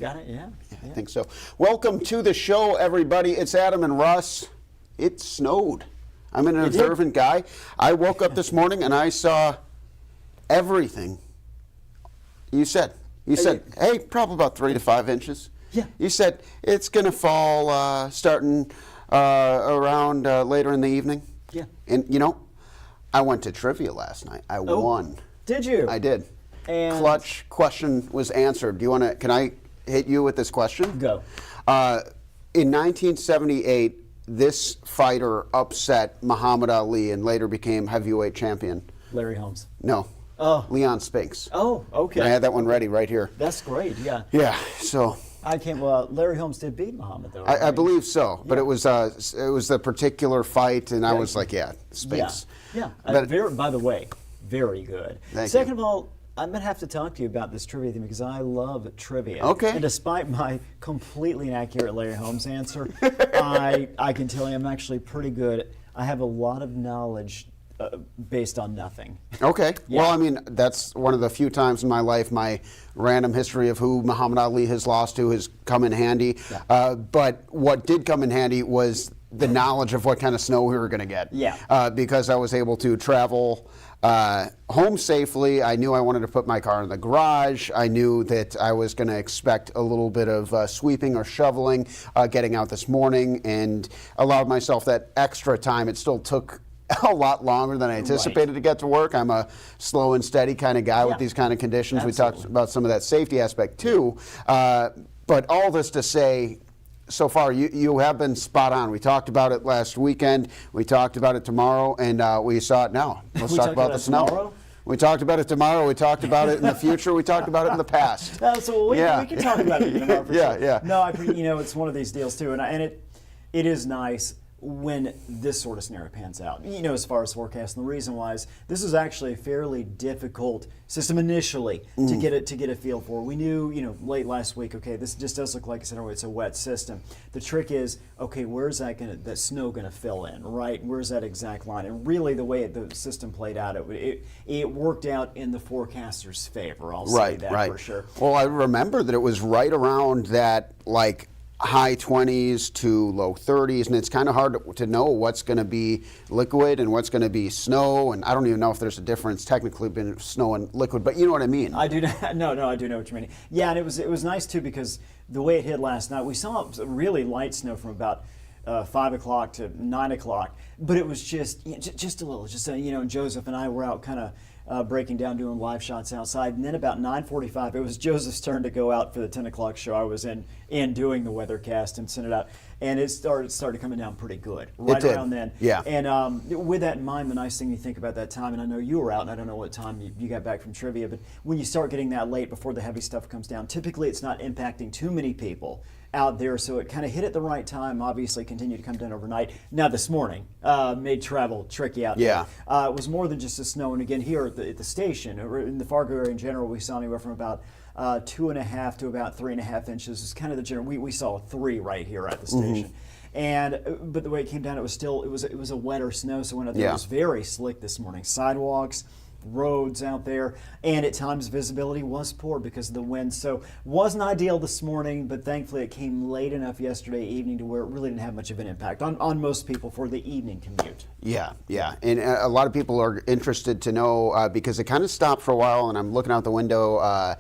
Got it, yeah. I think so. Welcome to the show, everybody. It's Adam and Russ. It snowed. I'm an observant guy. I woke up this morning and I saw everything. You said, hey, probably about 3 to 5 inches. Yeah. You said it's going to fall starting around later in the evening. Yeah. And, you know, I went to trivia last night. I won. Did you? I did. And Clutch question was answered. Do you want to, can I hit you with this question? Go. In 1978, this fighter upset Muhammad Ali and later became heavyweight champion. Larry Holmes. No. Oh. Leon Spinks. Oh, okay. I had that one ready right here. That's great, yeah. Yeah, so. Larry Holmes did beat Muhammad, though. I believe so, but it was the particular fight, and I was like, yeah, Spinks. Yeah. But, By the way, very good. Second of all, I'm going to have to talk to you about this trivia thing because I love trivia. Okay. And despite my completely inaccurate Larry Holmes answer, I can tell you I'm actually pretty good. I have a lot of knowledge based on nothing. Okay. Yeah. Well, I mean, that's one of the few times in my life my random history of who Muhammad Ali has lost to has come in handy. Yeah. But what did come in handy was the knowledge of what kind of snow we were going to get. Yeah. Because I was able to travel home safely. I knew I wanted to put my car in the garage. I knew that I was going to expect a little bit of sweeping or shoveling getting out this morning, and allowed myself that extra time. It still took a lot longer than I anticipated to get to work. I'm a slow and steady kind of guy with these kind of conditions. Absolutely. We talked about some of that safety aspect too. But all this to say, so far you have been spot on. We talked about it last weekend. We talked about it tomorrow, and we saw it now. Let's talk about the snow. Tomorrow? We talked about it tomorrow. We talked about it in the future. We talked about it in the past. So we can talk about it tomorrow for sure. Yeah. No, it's one of these deals too, and it is nice when this sort of scenario pans out, as far as forecasting. The reason why is this is actually a fairly difficult system initially to get a feel for. We knew, late last week, okay, this just does look like it's a wet system. The trick is, okay, where's that snow going to fill in, right? Where's that exact line? And really, the way the system played out, it worked out in the forecaster's favor. I'll say that for sure. Well, I remember that it was right around that, like, high 20s to low 30s, and it's kind of hard to know what's going to be liquid and what's going to be snow, and I don't even know if there's a difference technically between snow and liquid, but you know what I mean. I do. No, I do know what you mean. Yeah, and it was nice too because the way it hit last night, we saw really light snow from about 5 o'clock to 9 o'clock, but it was just a little. Joseph and I were out kind of breaking down, doing live shots outside, and then about 9:45, it was Joseph's turn to go out for the 10 o'clock show. I was in doing the weathercast and sent it out, and it started coming down pretty good around then. Yeah. And with that in mind, the nice thing you think about that time, and I know you were out, and I don't know what time you got back from trivia, but when you start getting that late before the heavy stuff comes down, typically it's not impacting too many people out there, so it kind of hit at the right time. Obviously continued to come down overnight. Now this morning made travel tricky out there. It was more than just the snow, and again here at the station, or in the Fargo area in general, we saw anywhere from about 2.5 to about 3.5 inches. Is kind of the general. We saw 3 right here at the station. But the way it came down, it was a wetter snow, so when out there, it was very slick this morning. Sidewalks, roads out there, and at times visibility was poor because of the wind. So wasn't ideal this morning, but thankfully it came late enough yesterday evening to where it really didn't have much of an impact on most people for the evening commute. Yeah, and a lot of people are interested to know because it kind of stopped for a while, and I'm looking out the window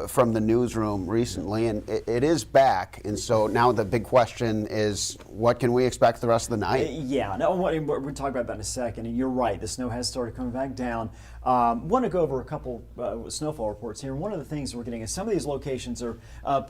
from the newsroom recently, and it is back. And so now the big question is, what can we expect the rest of the night? Yeah, no, we'll talk about that in a second. And you're right, the snow has started coming back down. Want to go over a couple snowfall reports here. One of the things we're getting is some of these locations are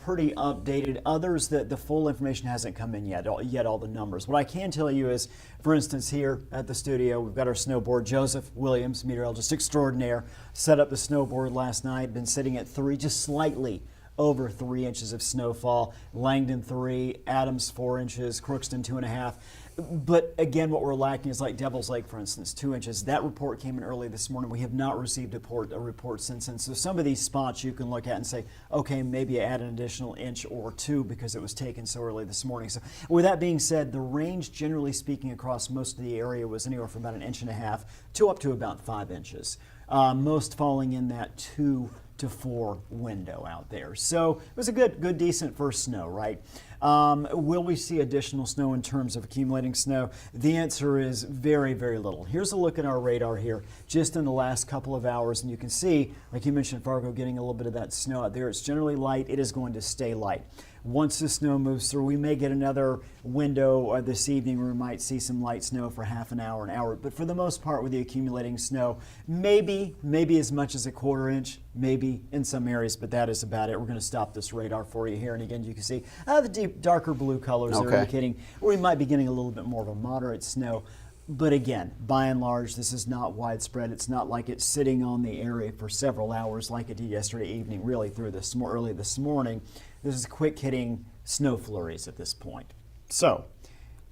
pretty updated. Others, the full information hasn't come in yet all the numbers. What I can tell you is, for instance, here at the studio, we've got our snowboard. Joseph Williams, meteorologist extraordinaire, set up the snowboard last night, been sitting at 3, just slightly over 3 inches of snowfall. Langdon 3, Adams 4 inches, Crookston 2.5. But again, what we're lacking is like Devil's Lake, for instance, 2 inches. That report came in early this morning. We have not received a report since then. So some of these spots you can look at and say, okay, maybe add an additional inch or 2 because it was taken so early this morning. So with that being said, the range, generally speaking, across most of the area was anywhere from about 1.5 inches to up to about 5 inches. Most falling in that 2 to 4 window out there. So it was a good, decent first snow, right? Will we see additional snow in terms of accumulating snow? The answer is very, very little. Here's a look at our radar here just in the last couple of hours, and you can see, like you mentioned, Fargo, getting a little bit of that snow out there. It's generally light. It is going to stay light. Once the snow moves through, we may get another window this evening where we might see some light snow for half an hour. But for the most part, with the accumulating snow, maybe as much as a 1/4 inch, maybe in some areas, but that is about it. We're going to stop this radar for you here. And again, you can see the deep, darker blue colors are indicating we might be getting a little bit more of a moderate snow. But again, by and large, this is not widespread. It's not like it's sitting on the area for several hours like it did yesterday evening, really through early this morning. This is quick hitting snow flurries at this point. So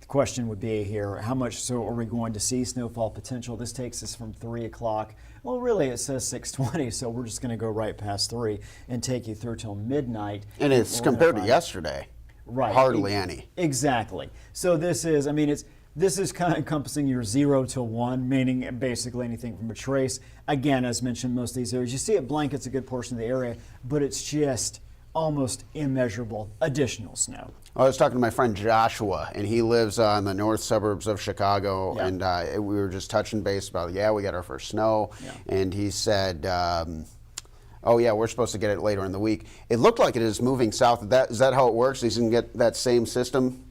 the question would be here, how much so are we going to see snowfall potential? This takes us from 3 o'clock. Well, really, it says 6:20, so we're just going to go right past 3 and take you through till midnight. And it's compared to yesterday, right? Hardly any. Exactly. So this is, this is kind of encompassing your 0 to 1, meaning basically anything from a trace. Again, as mentioned, most of these areas, you see it blankets a good portion of the area, but it's just almost immeasurable additional snow. I was talking to my friend Joshua, and he lives in the north suburbs of Chicago, and we were just touching base about, we got our first snow, and he said, oh yeah, we're supposed to get it later in the week. It looked like it is moving south. Is that how it works? He's going to get that same system?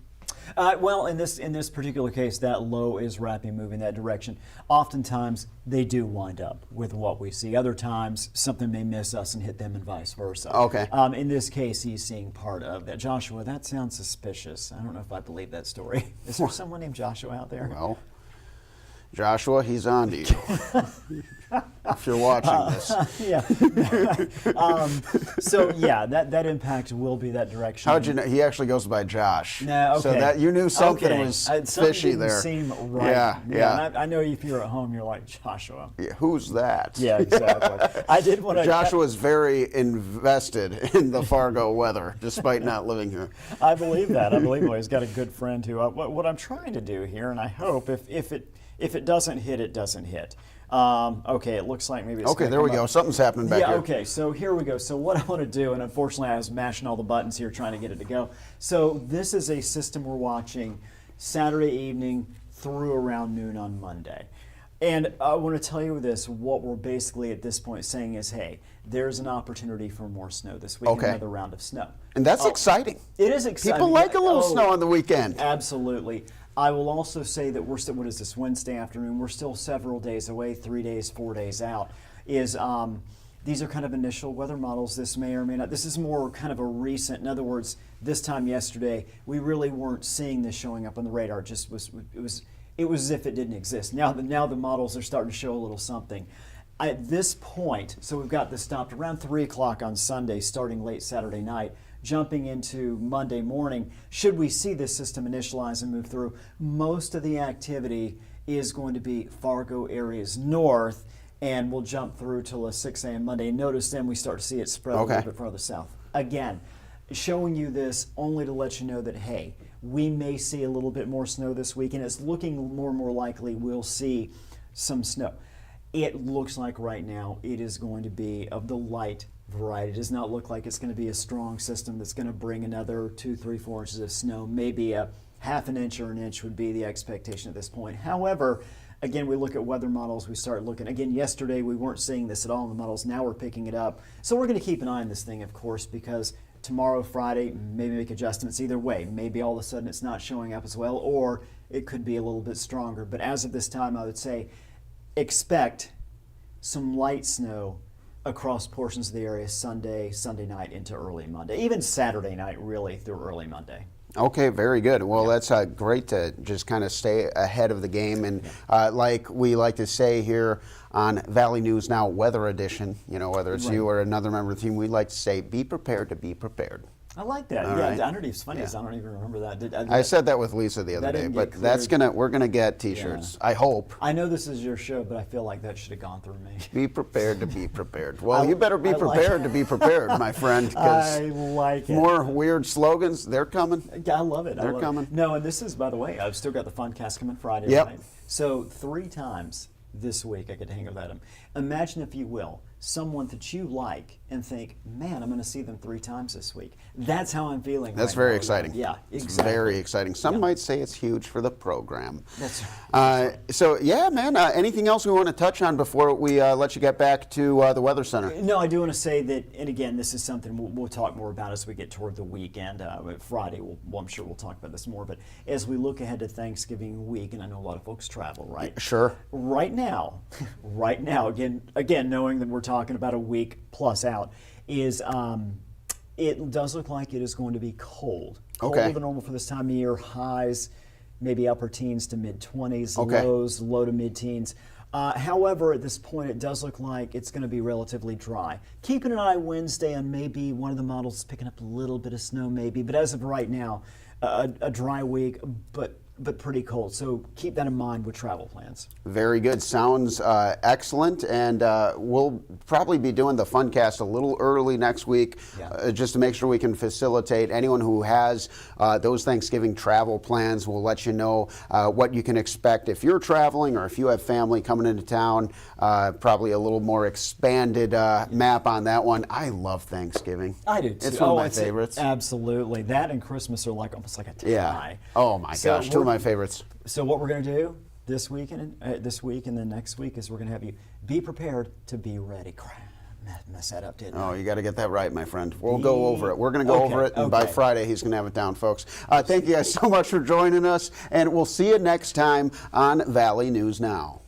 Well, in this particular case, that low is rapidly moving that direction. Oftentimes, they do wind up with what we see. Other times, something may miss us and hit them and vice versa. Okay. In this case, he's seeing part of that. Joshua, that sounds suspicious. I don't know if I believe that story. Is there someone named Joshua out there? Well, Joshua, he's on to you. If you're watching this. So that impact will be that direction. How'd you know? He actually goes by Josh. Okay. So that you knew something was fishy didn't there. Seem right. Yeah. And I know if you're at home, you're like, Joshua. Yeah, who's that? Yeah, exactly. I did want to. Joshua's very invested in the Fargo weather, despite not living here. I believe that. He's got a good friend who. What I'm trying to do here, and I hope if it doesn't hit, it doesn't hit. Okay, it looks like maybe it's okay, there we go. Something's happening back here. Yeah, okay, so here we go. So what I want to do, and unfortunately I was mashing all the buttons here trying to get it to go. So this is a system we're watching Saturday evening through around noon on Monday. And I want to tell you this, what we're basically at this point saying is, hey, there's an opportunity for more snow this week, another round of snow. And that's exciting. It is exciting. People like a little snow on the weekend. Absolutely. I will also say that we're still, what is this, Wednesday afternoon? We're still several days away, 3 days, 4 days out. These are kind of initial weather models. This may or may not. This is more kind of a recent. In other words, this time yesterday, we really weren't seeing this showing up on the radar. It was as if it didn't exist. Now the models are starting to show a little something. At this point, so we've got this stopped around 3 o'clock on Sunday, starting late Saturday night. Jumping into Monday morning, should we see this system initialize and move through, most of the activity is going to be Fargo areas north, and we'll jump through till a 6 a.m. Monday. Notice then we start to see it spread a little bit further south. Again, showing you this only to let you know that, hey, we may see a little bit more snow this week, and it's looking more and more likely we'll see some snow. It looks like right now it is going to be of the light variety. It does not look like it's going to be a strong system that's going to bring another 2, 3, 4 inches of snow. Maybe a half an inch or an inch would be the expectation at this point. However, again, we look at weather models, we start looking. Again, yesterday we weren't seeing this at all in the models. Now we're picking it up. So we're going to keep an eye on this thing, of course, because tomorrow, Friday, maybe make adjustments either way. Maybe all of a sudden it's not showing up as well, or it could be a little bit stronger. But as of this time, I would say expect some light snow across portions of the area Sunday night into early Monday, even Saturday night really through early Monday. Okay, very good. Well, that's great to just kind of stay ahead of the game. And like we like to say here on Valley News Now Weather Edition, whether it's you or another member of the team, we like to say, be prepared to be prepared. I like that. All right. I don't even, it's funny, I don't even remember that. I said that with Lisa the other day, but we're gonna get T-shirts. I hope. I know this is your show, but I feel like that should have gone through me. Be prepared to be prepared. Well, you better be prepared to be prepared, my friend, because I like it. More weird slogans, they're coming. I love it. They're coming. No, and this is, by the way, I've still got the Funcast coming Friday Yep. night. So 3 times this week I get to hang with Adam. Imagine, if you will, someone that you like and think, man, I'm going to see them 3 times this week. That's how I'm feeling. That's right very now. exciting. Yeah, It's exactly. very exciting. Some might say it's huge for the program. That's So, yeah, man, anything else we want to touch on before we let you get back to the Weather Center? No, I do want to say that, and again, this is something we'll talk more about as we get toward the weekend. Friday, I'm sure we'll talk about this more, but as we look ahead to Thanksgiving week, and I know a lot of folks travel, right? Sure. Right now, again, knowing that we're talking about a week plus out, is it does look like it is going to be cold. Colder than normal for this time of year. Highs, maybe upper teens to mid-20s, lows, low to mid-teens. However, at this point, it does look like it's going to be relatively dry. Keeping an eye Wednesday on maybe one of the models picking up a little bit of snow, maybe. But as of right now, a dry week, but pretty cold. So keep that in mind with travel plans. Very good. Sounds excellent. And we'll probably be doing the Funcast a little early next week, just to make sure we can facilitate anyone who has those Thanksgiving travel plans. We'll let you know what you can expect if you're traveling or if you have family coming into town. Probably a little more expanded map on that one. I love Thanksgiving. I do too. It's one of my favorites. Absolutely. That and Christmas are like almost like a tie. Yeah. Oh my gosh, two of my favorites. So what we're going to do this week and then next week is we're going to have you be prepared to be ready. Crap, mess that up, didn't I? Oh, you got to get that right, my friend. We'll go over it. We're going to go over it, and by Friday he's going to have it down, folks. Thank you guys so much for joining us, and we'll see you next time on Valley News Now.